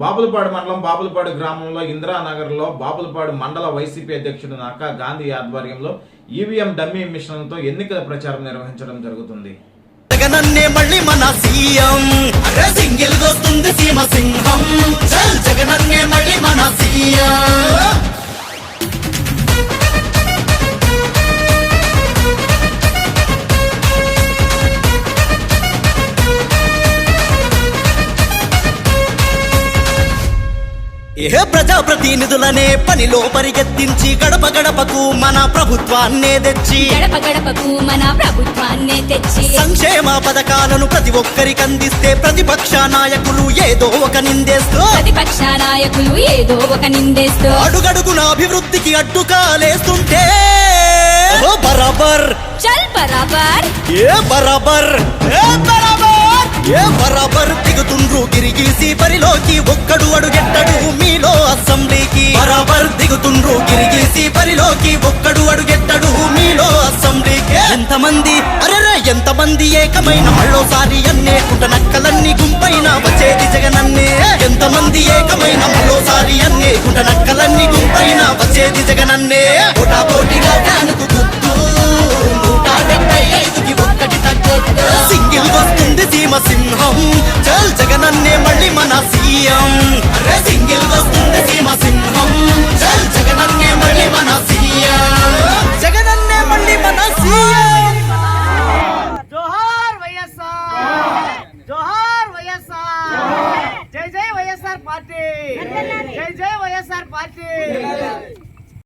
బాపులపాడు మండలం బాపులపాడు గ్రామంలో ఇందిరానగర్లో బాపులపాడు మండల వైసీపీ అధ్యక్షుడు నక్కా గాంధీ ఆధ్వర్యంలో ఈవీఎం డమ్మీ మిషన్లతో ఎన్నికల ప్రచారం నిర్వహించడం జరుగుతుంది. జగనన్నే మళ్ళీ మన సీఎం సింగిల్ వస్తుంది సీమ సింహం జగనన్నే మళ్ళీ మన సీఎం. ఏ ప్రజాప్రతినిధులనే పనిలో పరిగెత్తించి గడప గడపకు మన ప్రభుత్వాన్నే తెచ్చి సంక్షేమ పథకాలను ప్రతి ఒక్కరికి అందిస్తే ప్రతిపక్ష నాయకులు ఏదో ఒక నిందేస్తూ అడుగడుగున అభివృద్ధికి అడ్డుకాలేస్తుంటే బరాబర్ బరాబర్ దిగుతుండ్రు గిరిగీసి బరిలోకి ఒక్కడు అడుగెట్టడు మీలో అసెంబ్లీకి బరాబర్ దిగుతుండ్రు గిరిగీసి బరిలోకి ఒక్కడు అడుగెట్టడు మీలో అసెంబ్లీకి. ఎంతమంది ఏకమైన మళ్ళోసారి అన్నేకుంట నక్కలన్నీ గుంపైన వచ్చేది జగనన్నే. ఎంతమంది ఏకమైన మళ్ళోసారి అన్నేకుంట నక్కలన్నీ గుంపైన వచ్చేది జగనన్నే. పోటాపోటీగా